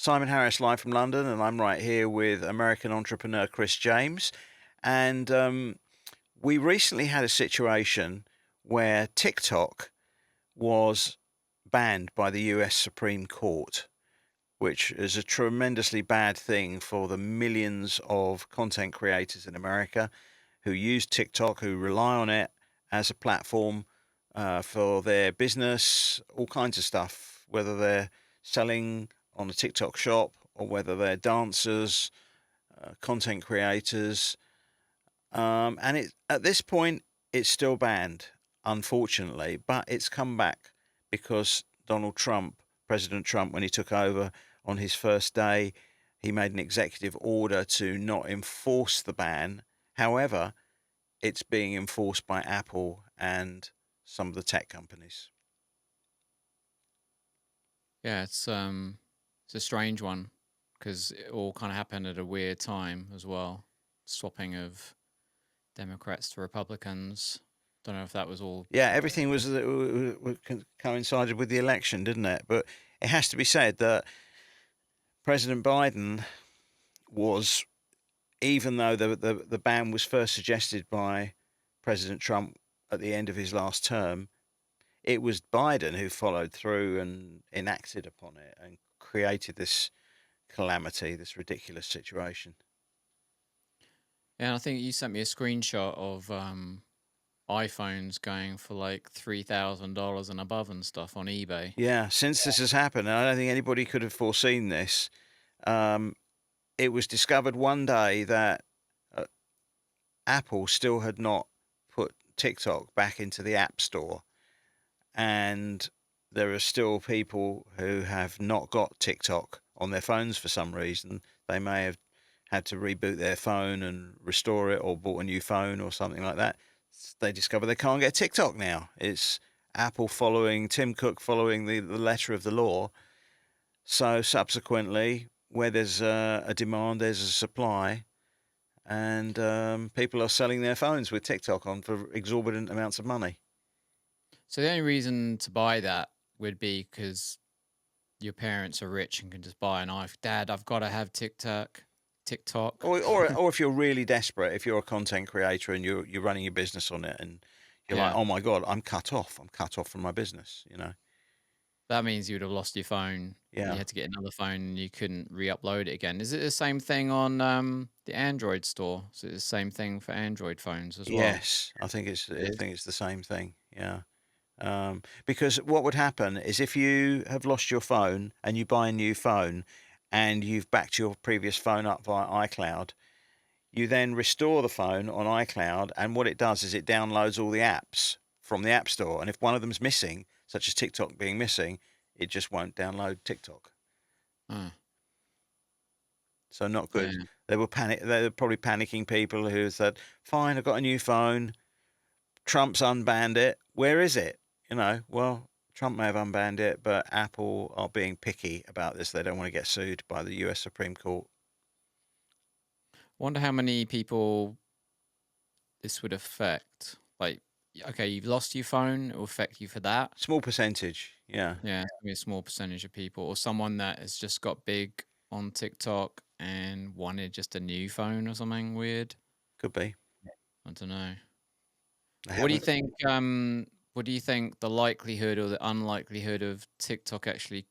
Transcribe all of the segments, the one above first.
Simon Harris live from London, and I'm right here with American entrepreneur Chris James. And we recently had a situation where TikTok was banned by the US Supreme Court, which is a tremendously bad thing for the millions of content creators in America who use TikTok, who rely on it as a platform for their business, all kinds of stuff, whether they're selling on a TikTok shop or whether they're dancers, content creators. And at this point, it's still banned, unfortunately, but it's come back because President Trump, when he took over on his first day, he made an executive order to not enforce the ban. However, it's being enforced by Apple and some of the tech companies. Yeah, it's a strange one because it all kind of happened at a weird time as well. Swapping of Democrats to Republicans. Don't know if that was all. Yeah, everything coincided with the election, didn't it? But it has to be said that President Biden was, even though the ban was first suggested by President Trump at the end of his last term, it was Biden who followed through and enacted upon it and created this calamity, this ridiculous situation. Yeah, and I think you sent me a screenshot of iPhones going for like $3,000 and above and stuff on eBay. Yeah, since this has happened, and I don't think anybody could have foreseen this. Um, it was discovered one day that uh, Apple still had not put TikTok back into the App Store, and there are still people who have not got TikTok on their phones for some reason. They may have had to reboot their phone and restore it, or bought a new phone or something like that. They discover they can't get TikTok now. It's Apple following Tim Cook following the letter of the law. So subsequently, where there's a demand, there's a supply, and people are selling their phones with TikTok on for exorbitant amounts of money. So the only reason to buy that would be because your parents are rich and can just buy an iPhone. Dad, I've got to have TikTok. TikTok. Or if you're really desperate, if you're a content creator and you're running your business on it, and you're like, Yeah. oh my god, I'm cut off. I'm cut off from my business. That means you would have lost your phone and you Yeah. had to get another phone and you couldn't re-upload it again. Is it the same thing on the Android store? Is it the same thing for Android phones as well? Yes, I think it's It is. the same thing. Yeah. Because what would happen is if you have lost your phone and you buy a new phone and you've backed your previous phone up via iCloud, you then restore the phone on iCloud, and what it does is it downloads all the apps from the App Store. And if one of them's missing, such as TikTok being missing, it just won't download TikTok. Ah, So not good. yeah. They were probably panicking people who said, "Fine, I've got a new phone. Trump's unbanned it. Where is it?" Well, Trump may have unbanned it, but Apple are being picky about this. They don't want to get sued by the US Supreme Court. Wonder how many people this would affect. Like, okay, you've lost your phone, it will affect you for that. Small percentage, yeah, Yeah, it's gonna be a small percentage of people, or someone that has just got big on TikTok and wanted just a new phone or something weird. could be. I don't know. They What do you haven't. think? What do you think the likelihood or the unlikelihood of TikTok actually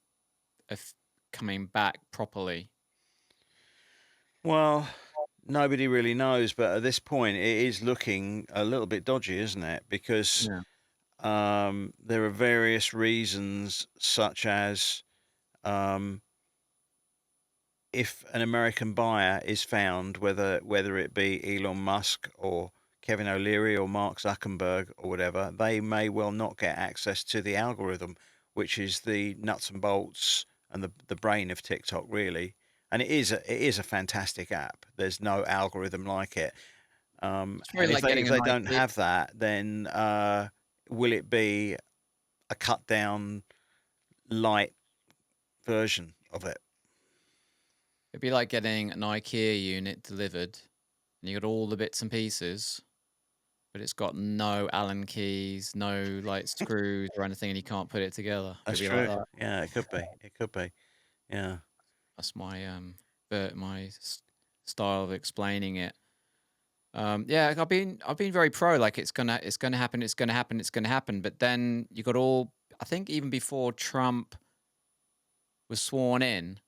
of coming back properly? Well, nobody really knows, but at this point, it is looking a little bit dodgy, isn't it? Because Yeah. there are various reasons, such as um, if an American buyer is found, whether it be Elon Musk or Kevin O'Leary or Mark Zuckerberg or whatever, they may well not get access to the algorithm, which is the nuts and bolts and the brain of TikTok, really. And it is a fantastic app. There's no algorithm like it. It's probably And like if getting an they don't idea. have that, then will it be a cut down light version of it? It'd be like getting an IKEA unit delivered, and you got all the bits and pieces, but it's got no Allen keys, no like screws or anything, and you can't put it together. It'd That's be like true. that. Yeah, it could be. It could be. Yeah. That's my style of explaining it. Yeah, like, I've been very pro. Like it's gonna happen. It's gonna happen. It's gonna happen. But then you got all. I think even before Trump was sworn in,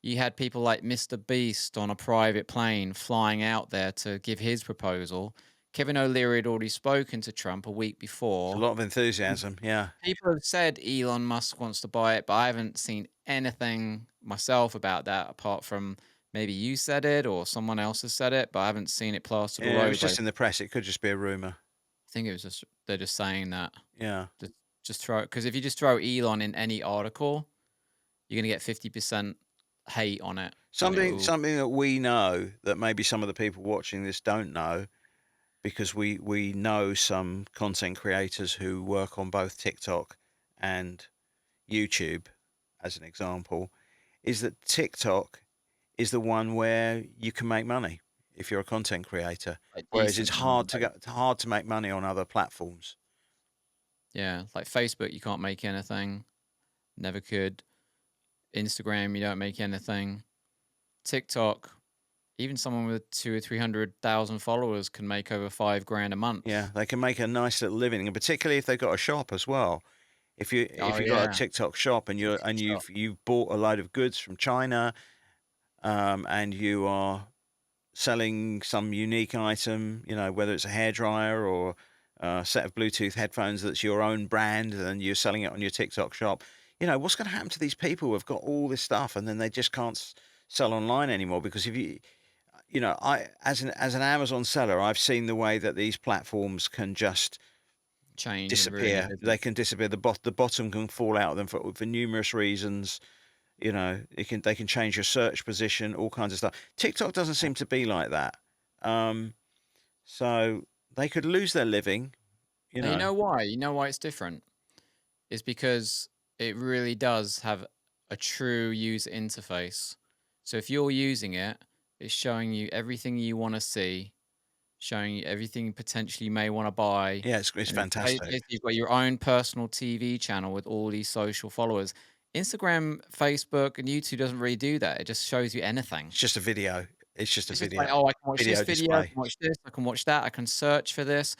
you had people like Mr. Beast on a private plane flying out there to give his proposal. Kevin O'Leary had already spoken to Trump a week It's a before. lot of enthusiasm. Yeah. People have said Elon Musk wants to buy it, but I haven't seen anything myself about that apart from maybe you said it or someone else has said it, but I haven't seen it plastered all Yeah, it was over. I just in the press. It could just be a rumor. think it was just they're just saying that. Yeah. Just, just throw because if you just throw Elon in any article, you're gonna get 50% hate on it, and it Something will something that we know that maybe some of the people watching this don't know, because we know some content creators who work on both TikTok and YouTube, as an example, is that TikTok is the one where you can make money if you're a content creator, like whereas it's decent money. hard to make money on other platforms. Yeah, like Facebook, you can't make anything. Never could. Instagram, you don't make anything. TikTok, even someone with 200 or 300,000 followers can make over 5 grand a Yeah, month. they can make a nice little living, and particularly if they've got a shop as well. If Oh you've got a yeah, TikTok shop and TikTok. you've bought a load of goods from China, and you are selling some unique item, whether it's a hairdryer or a set of Bluetooth headphones that's your own brand, and you're selling it on your TikTok shop. What's going to happen to these people who've got all this stuff and then they just can't sell online anymore? Because if I as an Amazon seller, I've seen the way that these platforms can just Change and ruin your disappear. They business. can disappear. The bottom can fall out of them for numerous reasons. They can change your search position, all kinds of stuff. TikTok doesn't seem to be like that. Um, so they could lose their living, you And you know. know why? You know why it's different? It's because it really does have a true user interface. So if you're using it, it's showing you everything you want to see, showing you everything potentially you may want to buy. Yeah, it's And fantastic. basically you've got your own personal TV channel with all these social followers. Instagram, Facebook, and YouTube doesn't really do that. It just shows you anything. It's just a video. It's just a It's just like, video oh, I can watch this video video, I display. can watch this, I can watch that, I can search for this.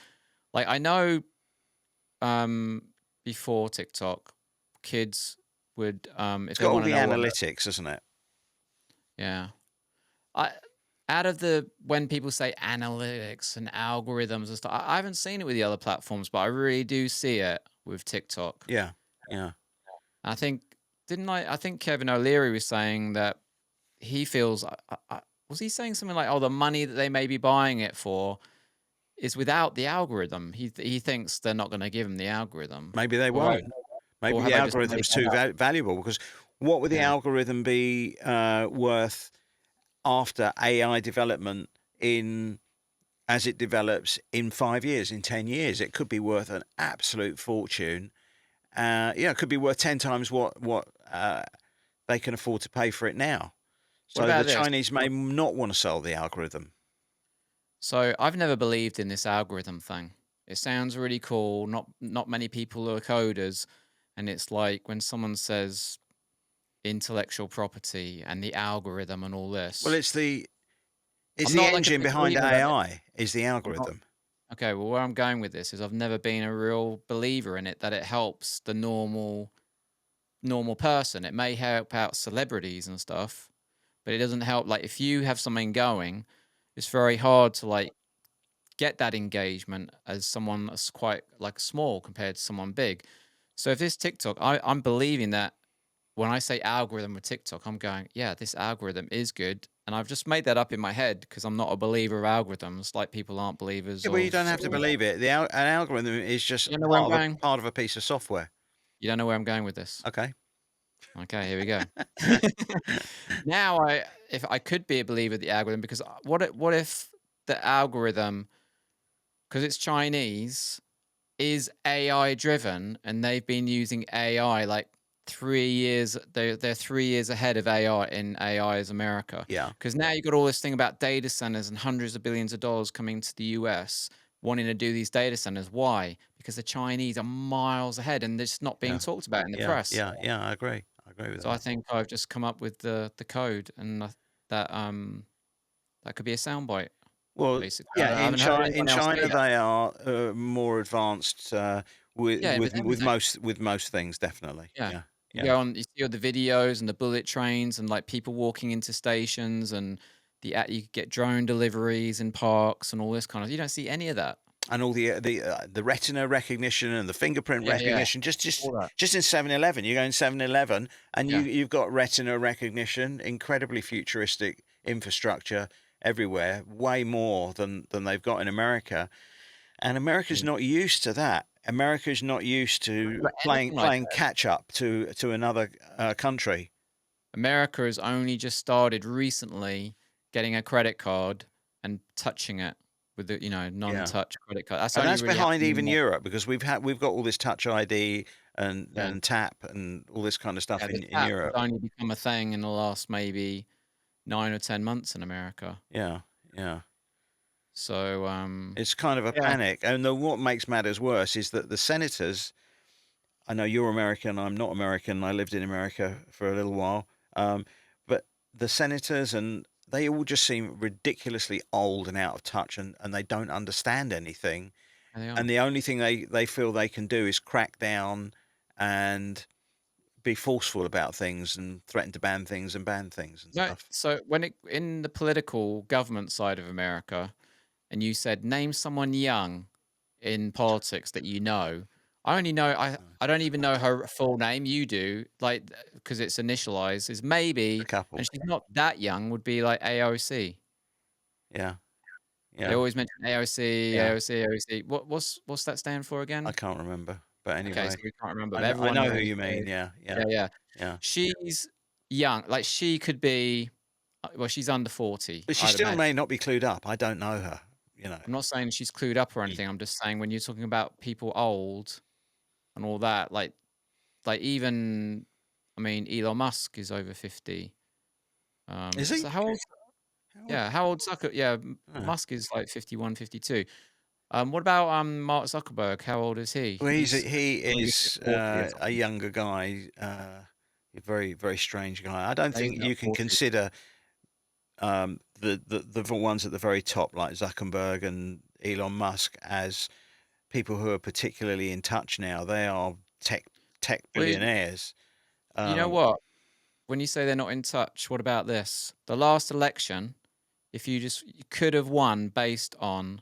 Like I know um before TikTok, kids would It's if they got all want to the know what analytics, isn't it? yeah. I out of the when people say analytics and algorithms and stuff, I haven't seen it with the other platforms, but I really do see it with TikTok. Yeah, yeah. I think didn't I think Kevin O'Leary was saying that he feels was he saying something like, "Oh, the money that they may be buying it for is without the algorithm." He thinks they're not going to give him the algorithm, Maybe they won't. Maybe or the have I just made algorithm's that too up? valuable, because what would the Yeah. algorithm be worth after AI development in as it develops in 5 years, in 10 years? It could be worth an absolute fortune. It could be worth 10 times what they can afford to pay for it now. What So the about this? Chinese may not want to sell the algorithm. So I've never believed in this algorithm thing. It sounds really cool. Not many people are coders, and it's like when someone says intellectual property and the algorithm and all Well, this. it's I'm the not like a engine big behind believer that AI is the I'm not algorithm. okay. Well, where I'm going with this is I've never been a real believer in it that it helps the normal person. It may help out celebrities and stuff, but it doesn't help. Like if you have something going, it's very hard to like get that engagement as someone that's quite like small compared to someone big. So if this TikTok, I'm believing that when I say algorithm with TikTok, I'm going, yeah, this algorithm is good. And I've just made that up in my head because I'm not a believer of algorithms, like people aren't believers Yeah, well, you of. don't have to believe it. An algorithm is just You don't know where I'm going? part of a piece of software. You don't know where I'm going with this. Okay. Okay, here we go. Now, if I could be a believer of the algorithm, because what if the algorithm, because it's Chinese, is AI driven and they've been using AI like 3 years. They're 3 years ahead of AI in AI as America. Yeah. Because now you've got all this thing about data centers and hundreds of billions of dollars coming to the US wanting to do these data centers. Why? Because the Chinese are miles ahead and they're just not being Yeah. talked about in the Yeah. press. Yeah. Yeah. I agree. I agree with So I that. think I've just come up with the code, and that that could be a soundbite. Well, Basically, yeah, I haven't heard In anyone else say China that. they are more advanced Yeah, with everything. with most things, definitely. Yeah. Yeah, You yeah. go on, you see all the videos and the bullet trains and like people walking into stations and you could get drone deliveries in parks and all this kind of. You don't see any of that. And all the retina recognition and the fingerprint Yeah, yeah, recognition, all that. just in 7-Eleven. You go in 7-Eleven and Yeah, you've got retina recognition, incredibly futuristic infrastructure everywhere, way more than they've got in America. And America's yeah. not used to that. America's not used Haven't to got anything like playing that. catch up to another country. America has only just started recently getting a credit card and touching it with the Yeah. non-touch credit card. That's And only that's really behind happened in even Europe because we've got all this Touch ID yeah. and tap and all this kind of stuff Yeah, the in tap has Europe. only become a thing in the last maybe 9 or 10 months in America. Yeah, yeah. So, It's kind of a yeah. panic. And what makes matters worse is that the senators, I know you're American, I'm not American. I lived in America for a little while. But the senators and they all just seem ridiculously old and out of touch and they don't understand anything. Yeah, they And are. the only thing they feel they can do is crack down and be forceful about things and threaten to ban things and No, stuff. so when it in the political government side of America, and you said, "Name someone young in politics that you know." I only know I don't even know her full name. You do, like, because it's initialized, is A maybe, and couple. she's not that young, would be like AOC. Yeah. They Yeah. always mention AOC, Yeah. AOC, AOC. What's that stand for I again? can't remember. But Okay, so anyway, we can't remember, but I everyone know who knows you mean. Yeah. yeah, Yeah. yeah. Yeah. She's young, like, she could be well, she's under 40, But she I'd still may imagine. not be clued up. I don't know her, you know. I'm not saying she's clued up or anything, I'm just saying when you're talking about people old and all that, like even I mean, Elon Musk is over 50. Is So he? how old How old? yeah, how old Zucker yeah, Oh. Musk is like 51, 52. What about, Mark Zuckerberg? How old is he? Well, He's he I think he's is 40 or a something. younger guy, a very very strange guy. I don't No, he's think about you can 40. consider the ones at the very top like Zuckerberg and Elon Musk as people who are particularly in touch now. They are tech Well, billionaires. you know Um, what? When you say they're not in touch, what about this? The last election, if you could have won based on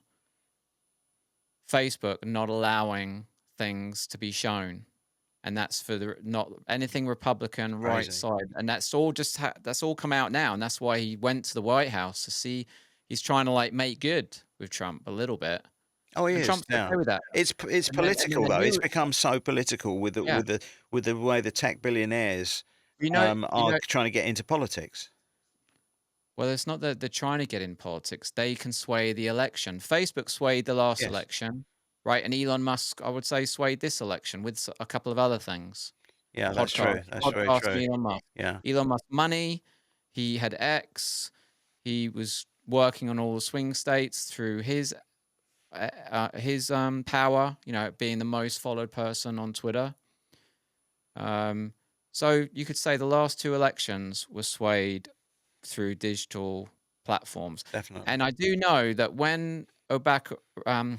Facebook not allowing things to be shown, and that's for the not anything Republican right crazy. side, and that's all come out now, and that's why he went to the White House to see. He's trying to like make good with Trump a little bit, Oh, he and is. Trump's Yeah, okay with that. it's And then political the though. It's new become so political yeah, with the way the tech billionaires you are know. trying to get into politics. Well, it's not that they're trying to get in politics. They can sway the election. Facebook swayed the last Yes. election, right? And Elon Musk, I would say, swayed this election with a couple of other things. Yeah, that's Podcast, true. That's very podcast, true. Elon Musk. Yeah. Elon Musk money. He had X. He was working on all the swing states through his power. Being the most followed person on Twitter. So you could say the last two elections were swayed through digital platforms. Definitely. And I do know that when Obama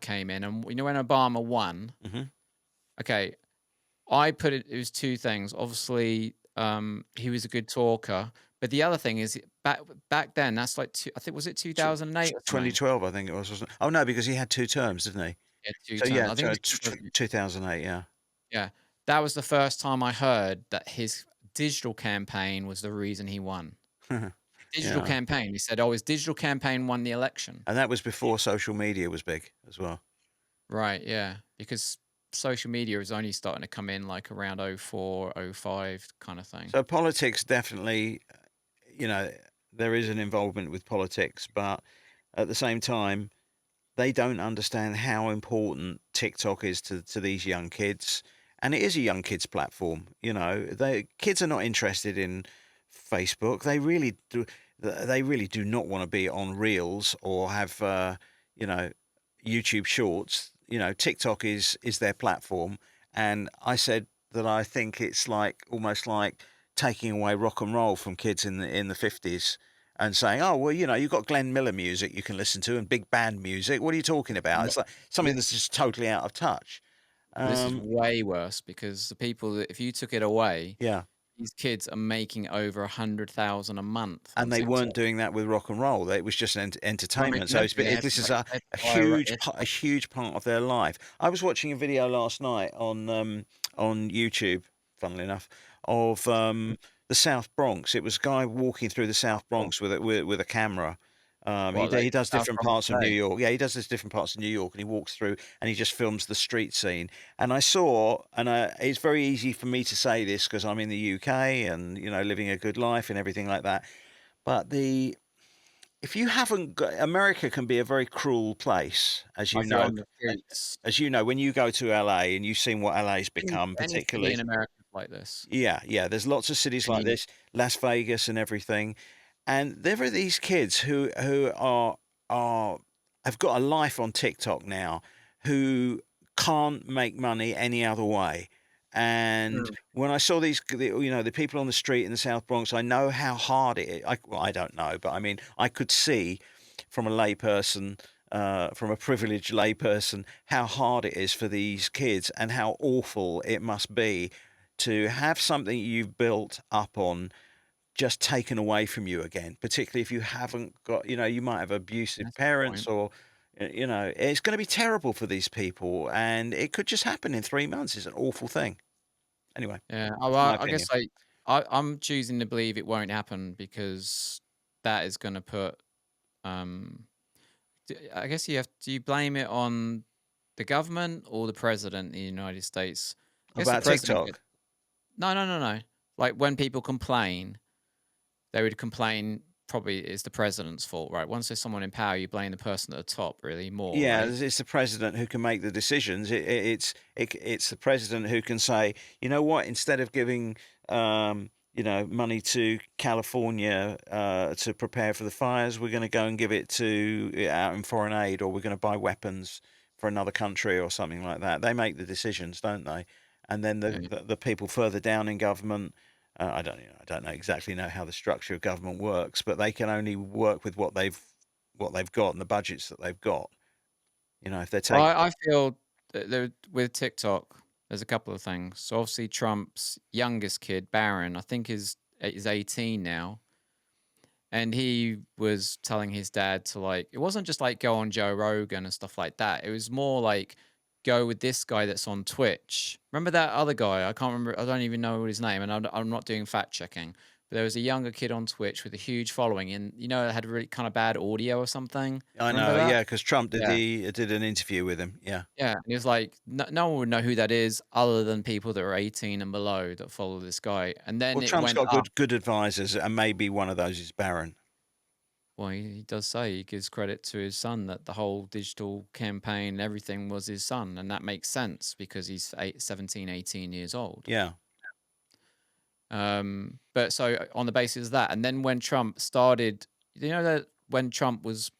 came in, and when Obama won, Hmm. okay, I put it was two things. Obviously, he was a good talker, but the other thing is back then, that's like I think was it 2008 or something? 2012, I think it was, wasn't it? Oh no, because he had two terms, didn't he? Yeah, two So terms. yeah, I think it was 2008. 2008. Yeah. Yeah, that was the first time I heard that his digital campaign was the reason he won. Digital Yeah. campaign. He said, "Oh, his digital campaign won the election." And that was before social media was big as well. Right, yeah, because social media is only starting to come in like around '04, '05 kind of thing. So politics definitely, you know, there is an involvement with politics, but at the same time, they don't understand how important TikTok is to these young kids. And it is a young kids platform. The kids are not interested in Facebook. They really do not want to be on Reels or have you know YouTube Shorts. TikTok is their platform. And I said that I think it's like almost like taking away rock and roll from kids in the 50s and saying, "Oh, well, you've got Glenn Miller music you can listen to and big band music. What are you talking about?" No, It's like something that's just totally out of touch. this is Um, way worse because the people that if you took it away, yeah. these kids are making over 100,000 a month on And they weren't TikTok. doing that with rock and roll. It was just They weren't entertainment. making So anything. They had this to is like they had a to buy a huge they a huge part of their life. I was watching a video last night on YouTube, funnily enough, of the South Bronx. It was a guy walking through the South what Bronx with a camera. what, like He does South different Bronx parts of New today? York. Yeah, he does this different parts of New York, and he walks through and he just films the street scene. And I saw, and it's very easy for me to say this because I'm in the UK and living a good life and everything like that. But the if you haven't got America can be a very cruel place, as you Like, you're know. on the A streets. as you know, when you go to LA and you've seen what LA's become, Any city particularly. in America is like this. Yeah, yeah, there's lots of cities like Any this, Las Vegas and everything, and there are these kids who are have got a life on TikTok now, who can't make money any other way. And Mm. when I saw the people on the street in the South Bronx, I know how hard it is. Well, I don't know, but I mean, I could see from a layperson, from a privileged layperson, how hard it is for these kids and how awful it must be to have something you've built up on just taken away from you again, particularly if you haven't got, you might have abusive That's a good parents point. or, it's going to be terrible for these people. And it could just happen in 3 months. It's an awful thing. Anyway, Yeah. Oh, that's my well, I guess opinion. I'm choosing to believe it won't happen because that is going to put. Um, I guess do you blame it on the government or the president in the United States? I guess the About president. TikTok. No, no, no, no. Like when people complain, they would complain. Probably it's the president's fault, right? Once there's someone in power, you blame the person at the top really more, Yeah, right? it's the president who can make the decisions. It's the president who can say, you know what, instead of giving money to California to prepare for the fires, we're going to go and give it to out in foreign aid, or we're going to buy weapons for another country or something like that. They make the decisions, don't they? And then Yeah. the people further down in government. I don't exactly know how the structure of government works, but they can only work with what they've got and the budgets that they've got. If they Well, take. I feel that with TikTok, there's a couple of things. So obviously, Trump's youngest kid, Barron, I think is 18 now, and he was telling his dad to like. It wasn't just like go on Joe Rogan and stuff like that. It was more like go with this guy that's on Twitch. Remember that other guy? I can't remember. I don't even know his name, and I'm not doing fact checking. But there was a younger kid on Twitch with a huge following, and it had really kind of bad audio or something. I Remember know, that? yeah, because Trump Yeah. did an interview with him, yeah. Yeah, and he was like, no one would know who that is other than people that are 18 and below that follow this guy. And then Well, it Trump's went got up. good advisors, and maybe one of those is Barron. Well, he does say he gives credit to his son that the whole digital campaign and everything was his son. And that makes sense because he's 17, 18 years old. Yeah. But so on the basis of that, and then when Trump started, that when Trump was,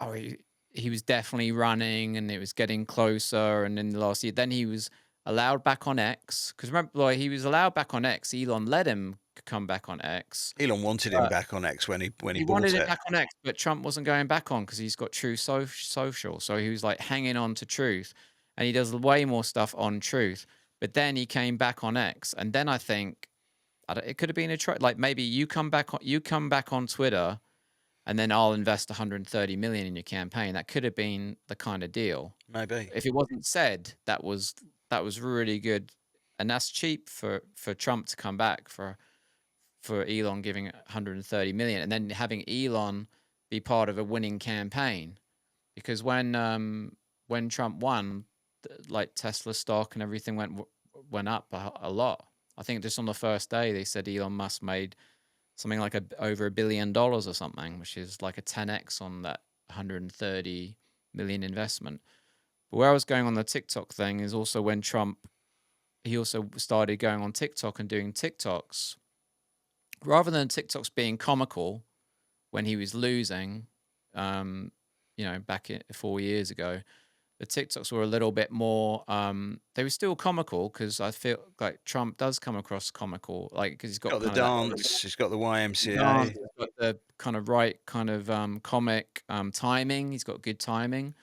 oh, he was definitely running and it was getting closer. And in the last year, then he was allowed back on X. Because remember, like, he was allowed back on X. Elon let him come back on X. Elon wanted him But back on X when he he wanted bought it it. back on X, but Trump wasn't going back on because he's got True Social. So he was like hanging on to Truth. And he does way more stuff on Truth. But then he came back on X. And then I think it could have been like maybe you come back on Twitter and then I'll invest 130 million in your campaign. That could have been the kind of deal. Maybe. If it wasn't said, that was really good, and that's cheap for Trump to come back for Elon giving 130 million, and then having Elon be part of a winning campaign. Because when Trump won, like Tesla stock and everything went up a lot. I think just on the first day they said Elon Musk made something like over $1 billion or something, which is like a 10x on that 130 million investment. But where I was going on the TikTok thing is also when Trump, he also started going on TikTok and doing TikToks rather than TikToks being comical when he was losing, back 4 years ago. the TikToks were a little bit more. They were still comical because I feel like Trump does come across comical, like because he's got Got the kind of that dance. He's got the dance, YMCA. he's got the kind of right kind of comic timing. He's got good timing.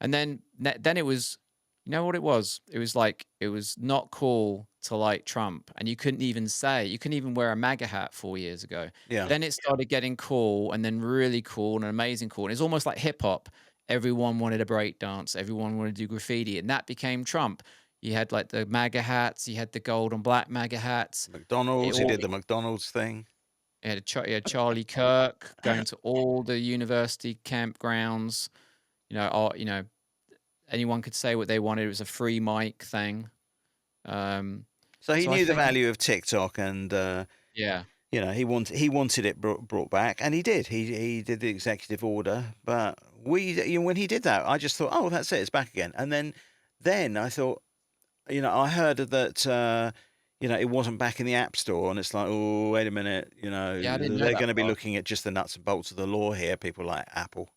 And then it was, you know what it was? It was like it was not cool to like Trump, and you couldn't even wear a MAGA hat 4 years ago. Yeah. Then it started getting cool, and then really cool and amazing cool. And it's almost like hip hop. Everyone wanted a break dance. Everyone wanted to do graffiti, and that became Trump. You had like the MAGA hats. You had the gold and black MAGA hats. It McDonald's. He all did the McDonald's thing. you had Charlie Kirk going to all the university campgrounds. Anyone could say what they wanted. It was a free mic thing. Um, So he so I knew the think, value of TikTok, and yeah, he wanted it brought back, and he did. He did the executive order, but when he did that, I just thought, oh, that's it, it's back again. And then I thought, I heard that it wasn't back in the App Store, and it's like, oh, wait a minute, yeah, I didn't know they're that going to be part. looking at just the nuts and bolts of the law here. People like Apple.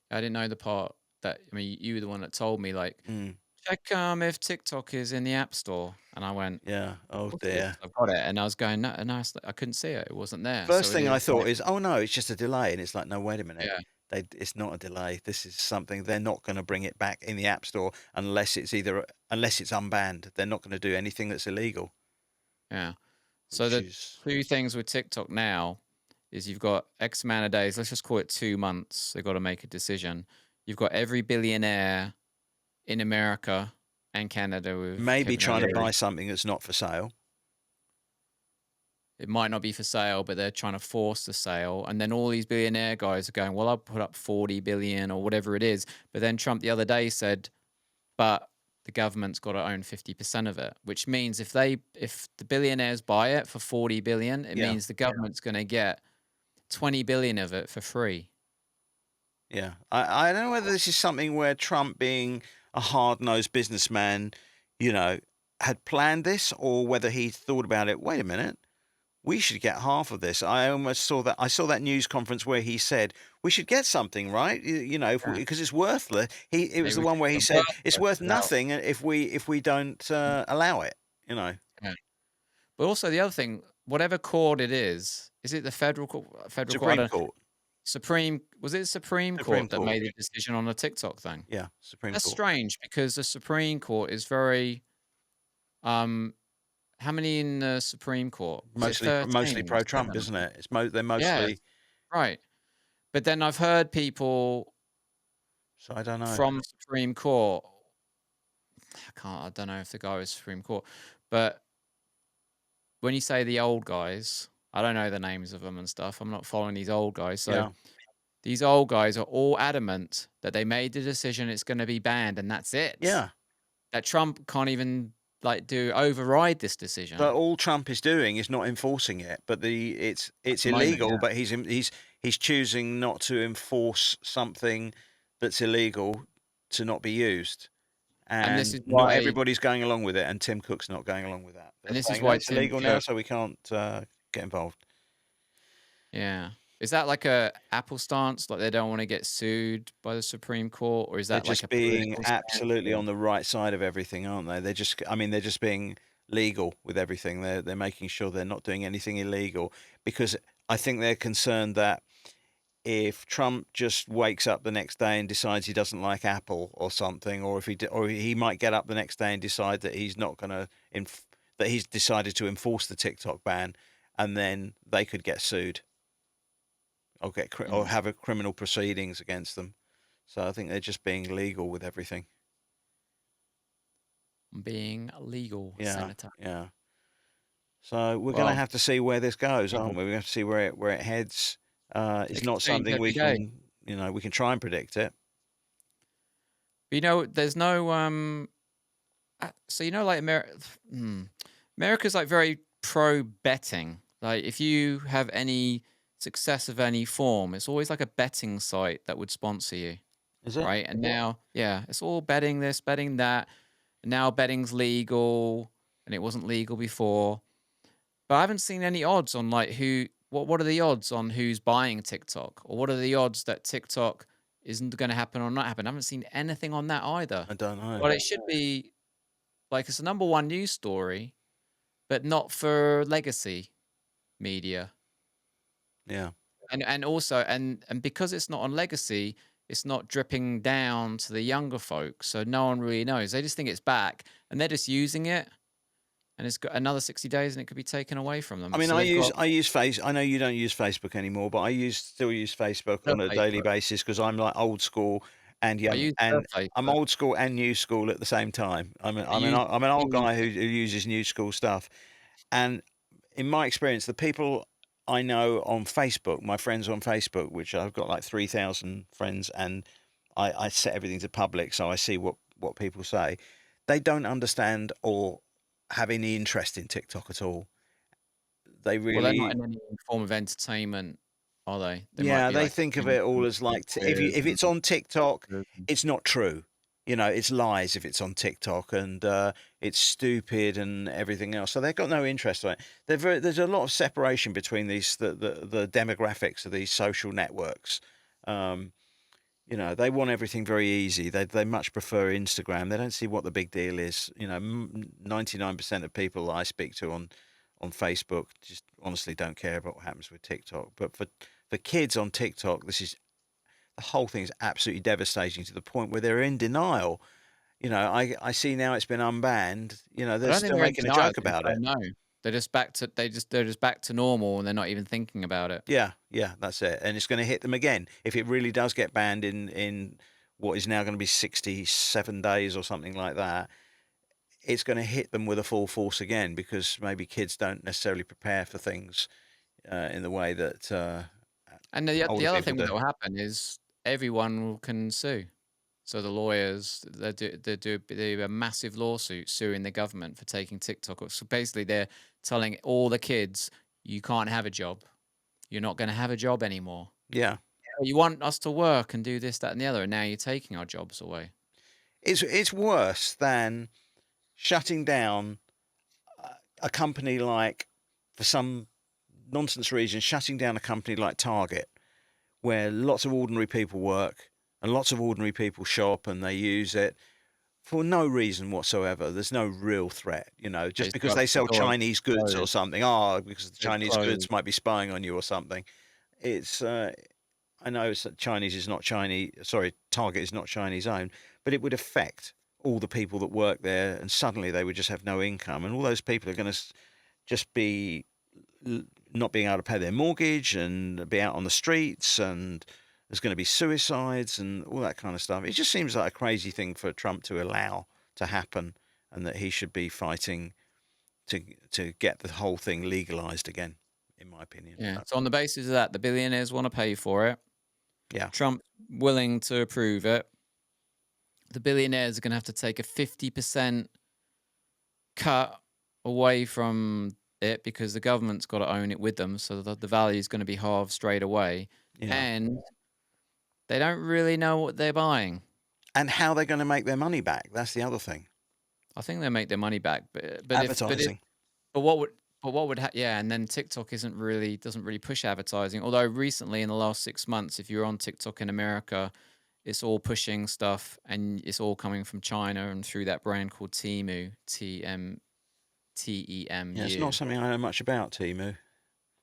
I didn't know the part that I mean, you were the one that told me like Mm, check if TikTok is in the App Store, and I went, yeah. of Oh course it is. dear. I've got it, and I was going, no, no, I couldn't see it. It wasn't there. First So it thing is I thought like, is, oh no, it's just a delay, and it's like, no, wait a minute, yeah, it's not a delay. This is something they're not going to bring it back in the App Store unless it's unbanned. They're not going to do anything that's illegal, yeah. So which the is two things with TikTok now is you've got X amount of days. Let's just call it 2 months. They've got to make a decision. You've got every billionaire in America and Canada with maybe Kevin trying to O'Leary. buy something that's not for sale. It might not be for sale, but they're trying to force the sale. And then all these billionaire guys are going, well, I'll put up 40 billion or whatever it is. But then Trump the other day said, but the government's got to own 50% of it, which means if the billionaires buy it for 40 billion, it Yeah, means the government's going to get 20 billion of it for free. yeah. I don't know whether this is something where Trump, being a hard-nosed businessman, you know, had planned this, or whether he thought about it. Wait a minute. We should get half of this. I almost saw that. I saw that news conference where he said we should get something, right? If Yeah. because it's worthless. It They was the were one where he they're said it's worthless worth without. nothing if we don't allow it. You know, Yeah. But also the other thing, whatever court it is it the federal court? Federal court? I Supreme don't. Court, Was it Supreme Supreme Court that Court, made the decision on the TikTok thing? yeah, Supreme That's Court. strange because the Supreme Court is very um how many in the Supreme Court? Is it Mostly 13 or pro-Trump, 7? isn't it? They're Yeah, mostly. right. But then I've heard people So I don't know. from Supreme Court. I don't know if the guy was Supreme Court, but when you say the old guys, I don't know the names of them and stuff. I'm not following these old guys. So Yeah, these old guys are all adamant that they made the decision it's going to be banned and that's it. yeah. That Trump can't even like do override this But decision all Trump is doing is not enforcing it. But at it's the moment. illegal. Yeah. But he's choosing not to enforce something that's illegal to not be used. And this And is not why everybody's going along with it. And Tim Cook's not going along with that. They're and this is saying, no, why it's Tim illegal now, Cook, so we can't get involved. yeah. Is that like a Apple stance? Like they don't want to get sued by the Supreme Court, or is They're that like a just being political stance? absolutely Or on the right side of everything, aren't they? They're just being legal with everything. They're making sure they're not doing anything illegal, because I think they're concerned that if Trump just wakes up the next day and decides he doesn't like Apple or something, or or he might get up the next day and decide that he's not going to that he's decided to enforce the TikTok ban, and then they could get sued or or mm, have a criminal proceedings against them. So I think they're just being legal with everything. being legal, Yeah, Senator. yeah. So we're going to Well, have to see where this goes, yeah, aren't we? We have to see where it heads. It's it could not change something every we day. can, we can try and predict it. But there's no so like America's like very pro betting. Like if you have any success of any form, it's always like a betting site that would sponsor you, Is it? right? And now, yeah, it's all betting this, betting that. And now betting's legal, and it wasn't legal before. But I haven't seen any odds on like who. What are the odds on who's buying TikTok, or what are the odds that TikTok isn't going to happen or not happen. I haven't seen anything on that either. I don't know. Well, it should be like it's a number one news story, but not for legacy media. Yeah. And also and because it's not on legacy, it's not dripping down to the younger folks, so no one really knows. They just think it's back, and they're just using it, and it's got another 60 days, and it could be taken away from I them. mean, So they've got I use Face. I know you don't use Facebook anymore, but still use Facebook their on a daily Facebook. basis because I'm like old school and I young, use their and I'm Facebook. old school and new school at the same time. I use I'm an old use guy who uses new school stuff, and in my experience, the people I know on Facebook, my friends on Facebook, which I've got like 3,000 friends, and I set everything to public, so I see what people say. They don't understand or have any interest in TikTok at all. They well, they're not really, in any form of entertainment, are they? They might yeah, be they like think of it all as like influencers if and it's on TikTok, YouTubers and it's not true. You know, it's lies if it's on TikTok, and it's stupid and everything else. So they've got no interest in it. There's a lot of separation between the demographics of these social networks. Um, you know, they want everything very easy. They much prefer Instagram. They don't see what the big deal is. You know, 99% of people I speak to on Facebook just honestly don't care about what happens with TikTok. But for kids on TikTok, the whole thing is absolutely devastating to the point where they're in denial. You know, I see now it's been unbanned. You know, I they're don't think still they're in making a denial, joke they just about it. don't know. They're just back to normal, and they're not even thinking about it. Yeah, yeah, that's it. And it's going to hit them again if it really does get banned in what is now going to be 67 days or something like that. It's going to hit them with a full force again because maybe kids don't necessarily prepare for things in the way that And the older other people thing that do. will happen is everyone can sue. So the lawyers they do a massive lawsuit suing the government for taking TikTok off. So basically, they're telling all the kids, you can't have a job. You're not going to have a job anymore. Yeah, You want us to work and do this, that, and the other, and now you're taking our jobs away. it's worse than shutting down a company like, for some nonsense reason, shutting down a company like Target, where lots of ordinary people work and lots of ordinary people shop and they use it for no reason whatsoever. There's no real threat, you know, just because they sell Chinese It's goods or closed. something. Oh, because the It's Chinese goods closed. might be spying on you or something. It's I know Chinese is not Chinese. Sorry, Target is not Chinese owned, but it would affect all the people that work there, and suddenly they would just have no income, and all those people are going to just be not being able to pay their mortgage and be out on the streets, and there's going to be suicides and all that kind of stuff. It just seems like a crazy thing for Trump to allow to happen, and that he should be fighting to get the whole thing legalized again, in my opinion. Yeah. But So on the basis of that, the billionaires want to pay for it. yeah, Trump willing to approve it. The billionaires are going to have to take a 50% cut away from it because the government's got to own it with them. So the value is going to be halved straight away. yeah. And they don't really know what they're buying. And how they're going to make their money back? That's the other thing. I think they make their money back, Advertising. but what would yeah, and then TikTok doesn't really push advertising. Although recently in the last 6 months, if you're on TikTok in America, it's all pushing stuff, and it's all coming from China and through that brand called Temu, Yeah, it's TEMU. not something I know much about, Timu.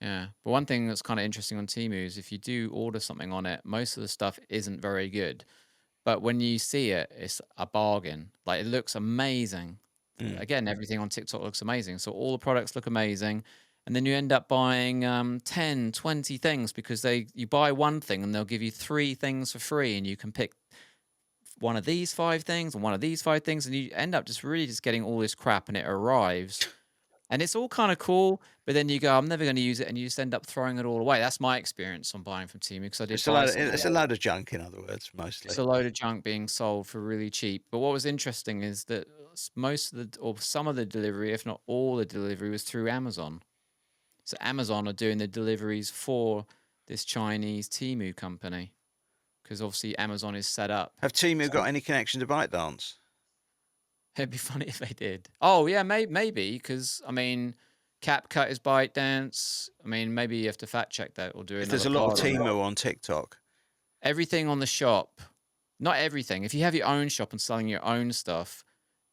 Yeah, but one thing that's kind of interesting on Temu is if you do order something on it, most of the stuff isn't very good. But when you see it, it's a bargain. Like, it looks amazing. Mm. Again, everything on TikTok looks amazing. So all the products look amazing. And then you end up buying 10, 20 things because you buy one thing and they'll give you three things for free, and you can pick one of these five things and one of these five things, and you end up just really just getting all this crap, and it arrives. And it's all kind of cool, but then you go, I'm never going to use it, and you just end up throwing it all away. That's my experience on buying from Temu because I did buy something. It's a load of junk, in other words, mostly. It's a load of junk being sold for really cheap. But what was interesting is that most of the, or some of the delivery, if not all the delivery, was through Amazon. So Amazon are doing the deliveries for this Chinese Temu company because obviously Amazon is set up. Have Timu So got any connection to ByteDance? it'd be funny if they did. Oh yeah, maybe because I mean, CapCut is ByteDance. I mean, maybe you have to fact check that or do If there's another a lot of part on it. Timu on TikTok, everything on the shop, not everything. If you have your own shop and selling your own stuff,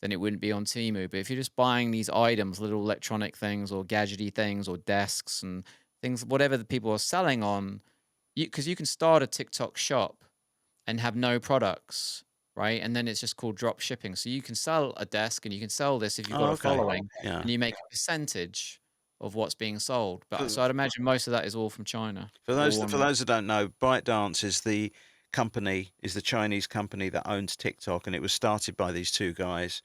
then it wouldn't be on Temu. But if you're just buying these items, little electronic things or gadgety things or desks and things, whatever the people are selling on, because you can start a TikTok shop and have no products, right? And then it's just called drop shipping. So you can sell a desk and you can sell this if you've got Oh, a okay. following, Yeah. and you make a percentage of what's being sold. But For, so I'd imagine most of that is all from China. for those that don't know, ByteDance is the company, is the Chinese company that owns TikTok, and it was started by these two guys.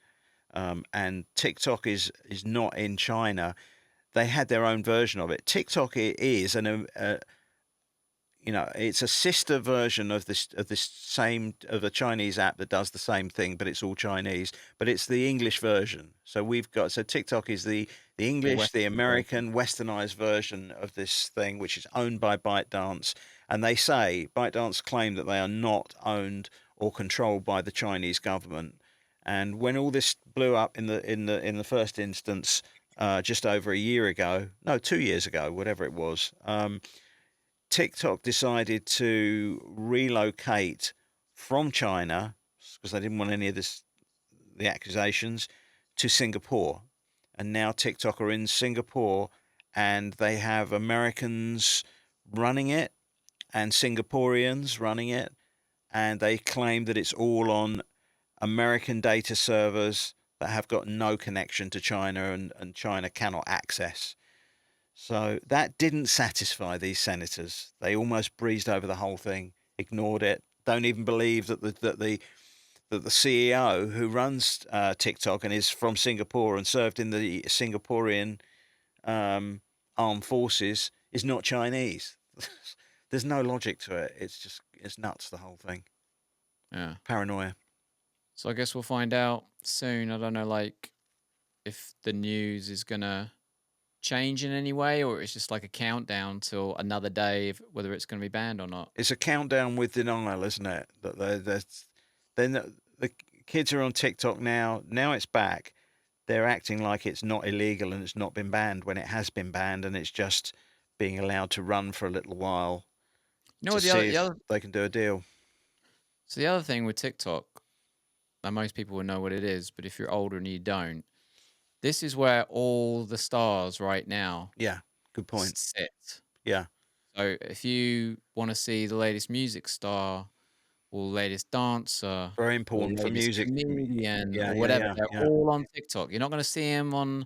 And TikTok is not in China. They had their own version of it. TikTok is it's a sister version of this same of a Chinese app that does the same thing, but it's all Chinese. But it's the English version. So TikTok is the The English, the Western version. American, westernized version of this thing, which is owned by ByteDance. And they say ByteDance claim that they are not owned or controlled by the Chinese government. And when all this blew up in the first instance, just over a year ago, no, 2 years ago, whatever it was. TikTok decided to relocate from China because they didn't want any of the accusations, to Singapore. And now TikTok are in Singapore, and they have Americans running it and Singaporeans running it. And they claim that it's all on American data servers that have got no connection to China, and China cannot access. So that didn't satisfy these senators. They almost breezed over the whole thing, ignored it. Don't even believe that the CEO who runs TikTok and is from Singapore and served in the Singaporean armed forces is not Chinese. There's no logic to it. It's nuts, the whole thing. Yeah. Paranoia. So I guess we'll find out soon. I don't know, like, if the news is gonna change in any way, or it's just like a countdown till another day, whether it's gonna be banned or not. It's a countdown with denial, isn't it? That then the kids are on TikTok now. Now it's back. They're acting like it's not illegal and it's not been banned when it has been banned, and it's just being allowed to run for a little while You know to what see if they can do a deal. the other thing with TikTok, and most people will know what it is, but if you're older and you don't, this is where all the stars right now Yeah, good point. sit. Yeah, So if you want to see the latest music star or latest dancer very or important for latest music. comedian Yeah, or yeah, whatever, yeah, they're yeah. all on TikTok. You're not going to see them on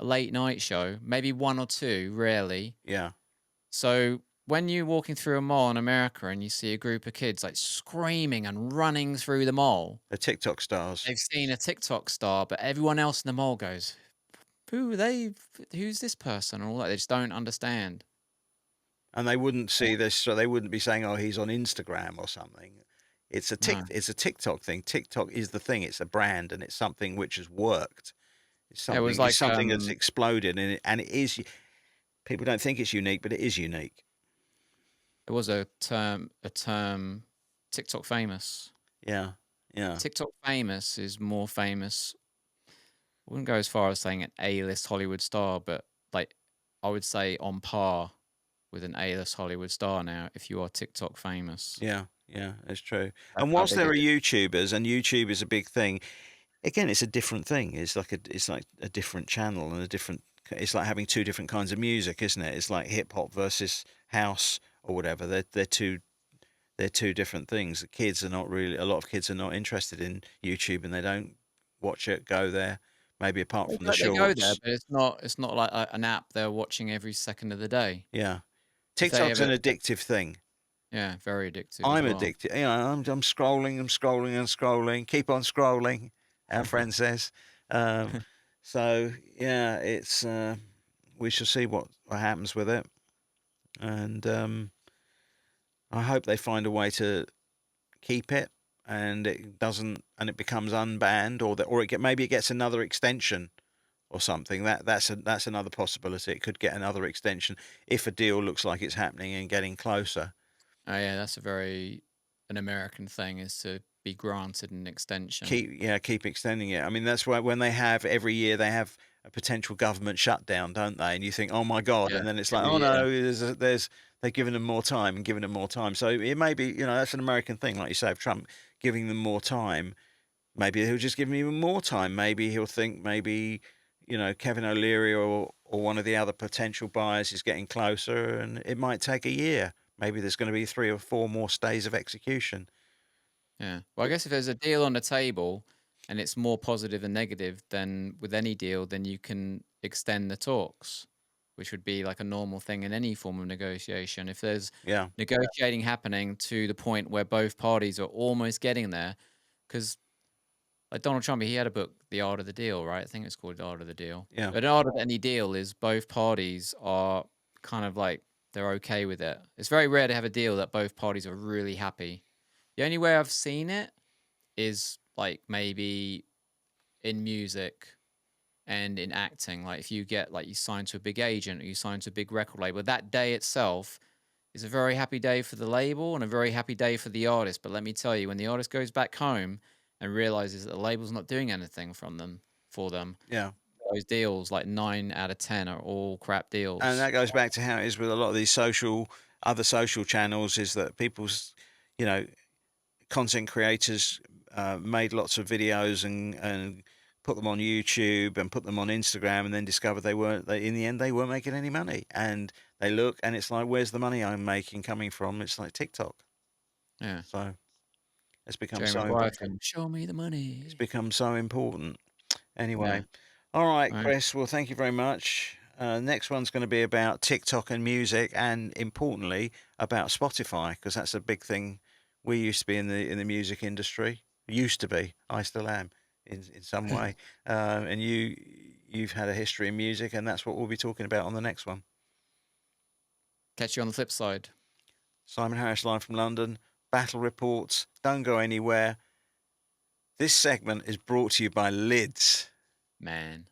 a late night show, maybe one or two, rarely. Yeah, So when you're walking through a mall in America and you see a group of kids like screaming and running through the mall, the TikTok stars, they've seen a TikTok star, but everyone else in the mall goes, "Who are they? Who's this person?" And all that. They just don't understand. and they wouldn't see this, so they wouldn't be saying, "Oh, he's on Instagram or something." No. It's a TikTok thing. TikTok is the thing. It's a brand, and it's something which has worked. Yeah, it was It's like something that's exploded, and it is. People don't think it's unique, but it is unique. it was a term TikTok famous. Yeah, yeah, TikTok famous is more famous. I wouldn't go as far as saying an A-list Hollywood star, but like I would say on par with an A-list Hollywood star now if you are TikTok famous. yeah, yeah. It's true. That's And how whilst big there are it is. YouTubers, and YouTube is a big thing, again, it's a different thing. It's like a different channel and a different. It's like having two different kinds of music, isn't it? It's like hip hop versus house or whatever. They're two different things. The kids are not really. A lot of kids are not interested in YouTube, and they don't watch it. Go there, maybe apart from the They go there, shorts. but it's not like an app they're watching every second of the day. Yeah, If they TikTok's an ever, addictive thing. yeah, very addictive as I'm well. addicted. I'm scrolling, I'm scrolling, and scrolling. Keep on scrolling. Our friend says. Um, so yeah, it's. We shall see what happens with it, and I hope they find a way to keep it, and it doesn't, and it becomes unbanned, maybe it gets another extension or something. That's another possibility. It could get another extension if a deal looks like it's happening and getting closer. Oh yeah, that's a very an American thing is to be granted an extension. Keep extending it. I mean, that's why when they have every year they have a potential government shutdown, don't they? And you think, oh my god, Yeah, and then it's like, every oh year. no, they've given them more time and given them more time. So it may be, that's an American thing, like you say, of Trump giving them more time. Maybe he'll just give them even more time. Maybe he'll think Kevin O'Leary or one of the other potential buyers is getting closer, and it might take a year. Maybe there's going to be 3 or 4 more stays of execution. Yeah. Well, I guess if there's a deal on the table and it's more positive than negative, then with any deal, then you can extend the talks, which would be like a normal thing in any form of negotiation. If there's Yeah, negotiating happening to the point where both parties are almost getting there, because like Donald Trump, he had a book, The Art of the Deal, right? I think it's called The Art of the Deal. yeah, But the art of any deal is both parties are kind of like they're okay with it. It's very rare to have a deal that both parties are really happy. The only way I've seen it is like maybe in music and in acting. Like if you get like you sign to a big agent or you sign to a big record label, that day itself is a very happy day for the label and a very happy day for the artist. But let me tell you, when the artist goes back home and realizes that the label's not doing anything for them, yeah. those deals, like 9 out of 10, are all crap And deals. that goes back to how it is with a lot of these other social channels, is that people's, you know, content creators made lots of videos and put them on YouTube and put them on Instagram, and then discovered in the end they weren't making any money. And they look, and it's like, where's the money I'm making coming from? It's like TikTok. Yeah. So it's become Jerry so Maguire film, Show Me the it's Money. become so important. Yeah. Anyway, all right, All right. Chris. Well, thank you very much. Next one's going to be about TikTok and music, and importantly about Spotify, because that's a big thing. We used to be in the music industry. Used to be. I still am in some way. And you've had a history in music, and that's what we'll be talking about on the next one. Catch you on the flip side. Simon Harris live from London. Battle reports. Don't go anywhere. This segment is brought to you by Lids. Man.